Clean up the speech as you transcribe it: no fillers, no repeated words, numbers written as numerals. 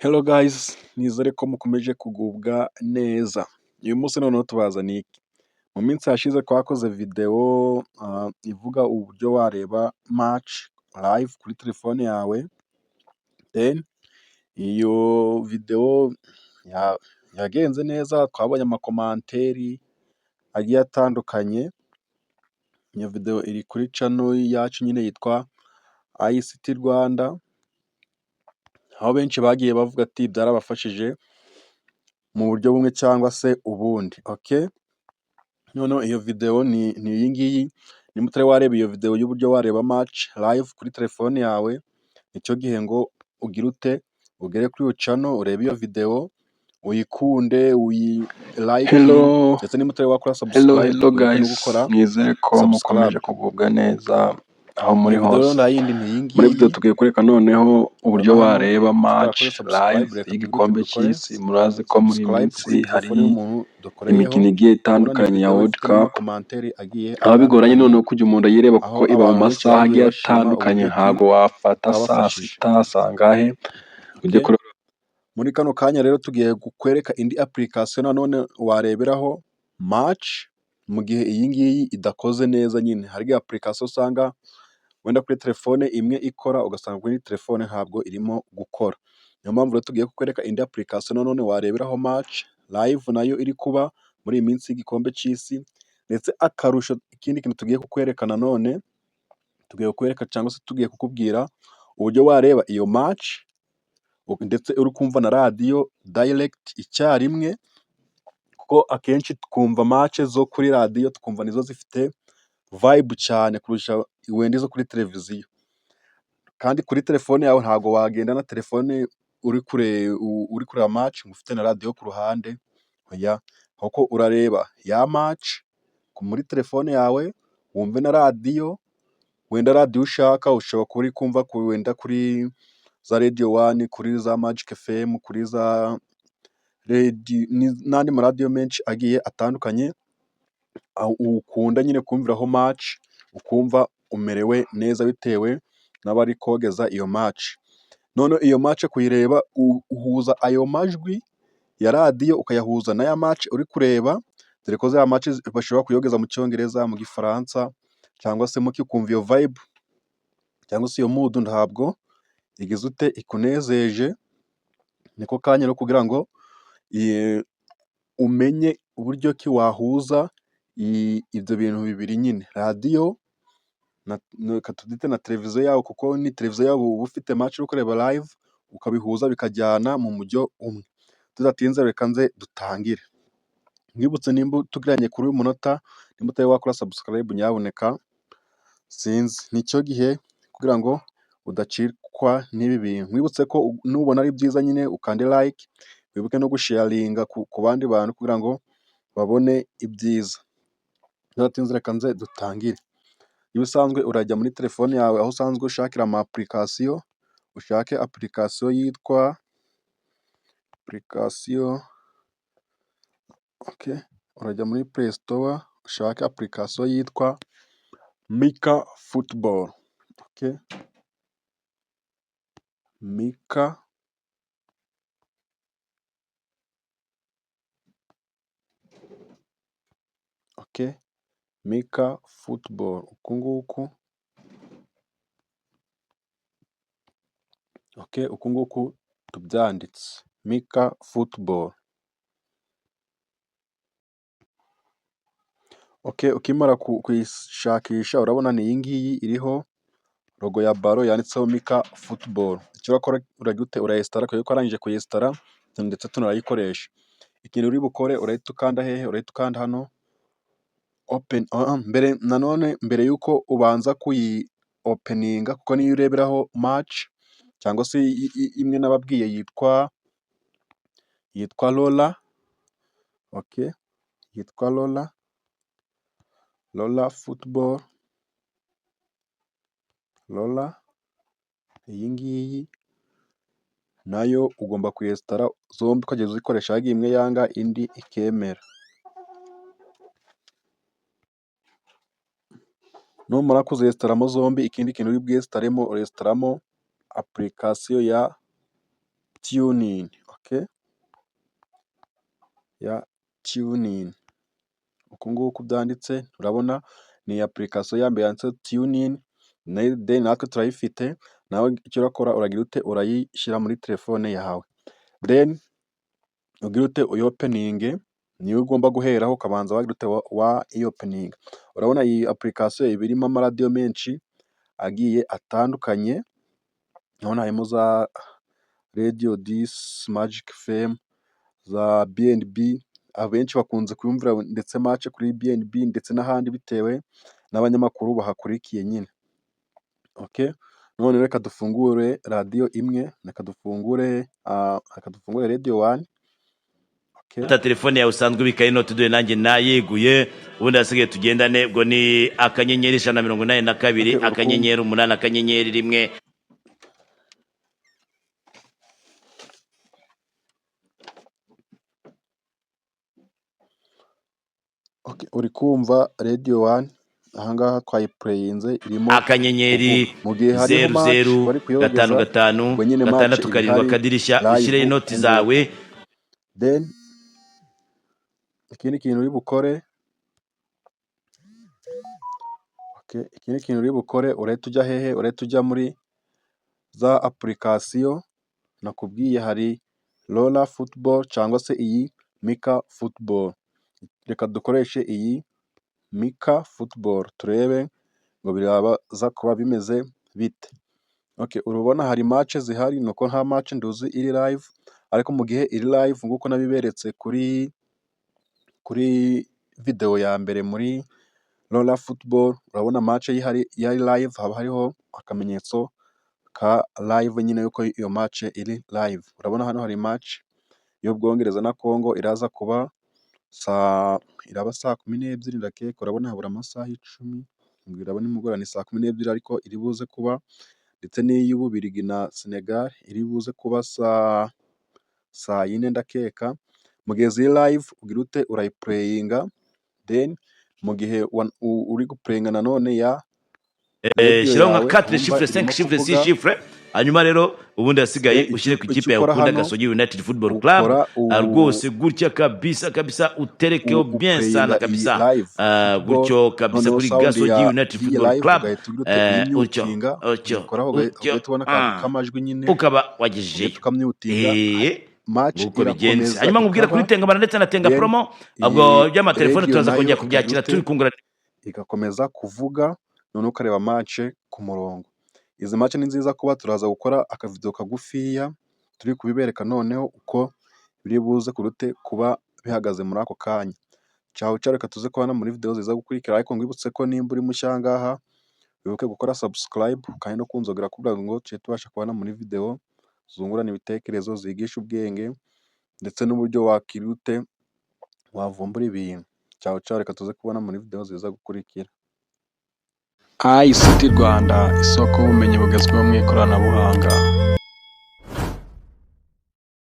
Hello guys, nizere ko mukomeje kugubwa neza. Uyu munsi noneho tubazaniye iki? Mu minsi yashize twakoze video ivuga uburyo wareba match live kuri telefone yawe, then iyo video yagenze neza, twabonye amakomanteri agiye atandukanye. Iyo video iri kuri channel yacu nyine yitwa ICT Rwanda, aho benshi bagiye bavuga ati byarabafashije mu buryo bumwe cyangwa se ubundi. Okay? Noneho iyo video ni iyi ngiyi. Nimba utari wareba iyo video y'uburyo wareba match live kuri telefone yawe, nicyo gihe ngo ugire ute, ugere kuri iyo channel urebe iyo video, uyikunde, uyilike, Hello, ndetse nimba utari wakora hello subscribe wibuke no guys, gukora nizere ko subscribe. mukomeje kugubwa neza aho muri Iyo video rero hose. nta yindi ni iyi Muri video ngiyi. tugiye kureka noneho uburyo Urabona hano wareba match tutarakore live subscribe, reka twibuke y'igikombe dukore cy'isi. Murazi ko muri iyi subscribe kuri minsi telefone hari y'umuntu imikino dukoreyeho. igiye Urabona ni itandukanye ya video World ifite Cup, n'amakomanteri agiye aho bigoranye atandukanye, noneho kujya umuntu ayireba kuko aho iba mu abantu benshi masaha bagiye agiye bashima atandukanye. uburyo ki Ntabwo wafata saa bwabafashije. sita, saa ngahe ujye Okay? kureba. Muri kano kanya rero tugiye kukwereka indi application nanone wareberaho match mu gihe iyi ngiyi idakoze neza. Nyine hari application usanga wenda kuri telefone imwe ikora, ugasanga kuri telefone ntabwo irimo gukora. Niyo mpamvu rero tugiye kukwereka indi application nanone wareberaho match live nayo iri kuba muri iyi minsi y'igikombe cy'isi. Ndetse akarusho, ikindi kintu tugiye kukwereka nanone, tugiye kukwereka cyangwa se tugiye kukubwira uburyo wareba iyo match ndetse uri kumva na radiyo direct icyarimwe, kuko akenshi twumva match zo kuri radiyo tukumva nizo zifite vibe cyane kurusha wenda izo kuri televiziyo. Kandi kuri telefone yawe ntabwo wagenda na telefone uri kureba match ngo ufite na radiyo ku ruhande. Oya, ahubwo urareba ya match muri telefone yawe, wumve na radiyo. Wenda radiyo ushaka ushobora kuba uri kumva wenda kuri za Radio One, kuri za Magic FM, kuri za n'andi maradiyo menshi agiye atandukanye, ukunda nyine kumviraho match, ukumva umerewe neza bitewe n'abari kogeza iyo match. None iyo match kuyireba uhuza ayo majwi ya radiyo ukayahuza n'aya match uri kureba, dore ko za match bashobora kuyogeza mu cyongereza, mu gifaransa, cyangwa se mukikumva iyo vibe cyangwa se iyo mood ntabwo igize ute, ikunezeje. Niko kanya rero kugira ngo umenye uburyo ki wahuza ibyo bintu bibiri nyine, radiyo reka tubyite na televiziyo yawe, kuko ni televiziyo yawe uba ufite match uri kureba live, ukabihuza bikajyana mu mujyo umwe. Tudatinze reka nze dutangire. Mwibutse nimba tugiranye kuri uyu munota, nimba utari wakora subscribe nyabuneka, sinzi nicyo gihe kugira ngo udacikwa n'ibi bintu. Mwibutse ko nubona ari byiza nyine ukande like, wibuke no gusharinga ku bandi bantu kugira ngo babone ibyiza. Tudatinze reka nze dutangire. Iyo usanzwe urajya muri telefone yawe aho usanzwe ushakira ama application, ushake application yitwa urajya muri Play Store ushake application yitwa Mika Football. Mika Football, uku nguku. Uku nguku tubyanditse Mika Football. Ukimara kuyishakisha urabona ni iyi ngiyi iriho logo ya baro yanditseho Mika Football. Icyo urakora urajya ute, urayinstara, kubera ko warangije kuyinstara ndetse tunarayikoresha. Ikintu uri bukore, urahita ukanda hehe, urahita ukanda hano open. Mbere yuko ubanza kuyi openinga, kuko niyo ureberaho match cyangwa se imwe nababwiye yitwa Lola. Yitwa Lola Football. Iyi ngiyi nayo ugomba kuyinstara zombi ukageza uzikoresha, hagiye imwe yanga indi ikemera. Numara kuzinstaramo zombi, ikindi kintu uri bwinstaremo, urinstaramo application ya tunin, okay, ya tunin, uku nguku byanditse urabona ni application ya mbere yanditseho tunin, then natwe turayifite, nawe icyo urakora uragira ute urayishyira muri telefone yawe, then ugira ute uyopeninge, niyo ugomba guheraho ukabanza wagira ute wayopeninga. Urabona iyi application iba irimo amaradiyo menshi agiye atandukanye, urabona harimo za Radio 10, Magic FM, za BNB, abenshi bakunze kuyumvira ndetse match kuri BNB ndetse n'ahandi bitewe n'abanyamakuru bahakurikiye nyine, okay. None reka dufungure radiyo imwe, reka dufungure Radio 1, okay. Ta telefone yawe usanzwe ubikaye no tuduye nanjye nayeguye, ubundi hasigaye tugendane, ubwo ni akanyenyeri 182 Okay, akanyenyeri 8 akanyenyeri 1. Okay, uri kumva Radio 1 ahangaha twayipureyinze irimo akanyenyeri kuvuga. Mu gihe hariho match bari kuyogeza, ubwo nyine match 5 7 ihari akadirishya ushyire inoti zawe. Then ikindi kintu uri bukore, okay, ikindi kintu uri bukore urahita ujya hehe, urahita ujya muri za application nakubwiye, hari Rola Football cyangwa se iyi Mika Football. Reka dukoreshe iyi Mika Football turebe ngo biraza kuba bimeze bite. Okay, urabona hari match zihari, nuko nta match nduzi iri live, ariko mu gihe iri live nguko nabiberetse kuri video ya mbere muri Rola Football, urabona match yari live, haba hariho akamenyetso ka live nyine yuko iyo match iri live. Urabona hano hari match y'Ubwongereza na Congo iraza kuba iraba saa 12 ndakeka, urabona habura amasaha 10, iraba nimugoroba ni saa 12, ariko iri buze kuba, ndetse n'iy'Ububiligi na Senegal iri buze kuba saa 4 ndakeka. Mu gihe ziri live ugira ute urayipureyinga, then mu gihe uri gupureyinga nanone ya shyiraho nka 4 chiffres 5 chiffres 6 chiffres, hanyuma rero ubundi hasigaye ushyire ku ikipe yawe ukunda Gasogi United Football Club, rwose gutya kabisa uterekeho bien sana kabisa, gutyo kabisa kuri Gasogi United Football Club, ukaba wagejeje match irakomeza. Hanyuma nkubwira kuri Tengamara ndetse na Tenga Promo, ubwo by'amatelefone turaza kongera kubyakira turi kungurana, igakomeza kuvuga, none ukareba match ku murongo. Izi match ni nziza kuba turaza gukora akavideo kagufiya turi kubibereka noneho uko biri buze kurute kuba bihagaze muri ako kanya. Ciao reka tuze kubana muri video ziza gukurikira, ariko ngwibutse ko nimba uri mushangaha wibuke gukora subscribe kandi no kunzogera kugira ngo tubashe kubana muri video zungurana ibitekerezo, zigisha ubwenge ndetse n'uburyo wakirute wavumbura ibintu. Ciao reka tuze kubana muri video ziza gukurikira. ICT Rwanda, isoko y'ubumenyi bugezweho mu ikoranabuhanga.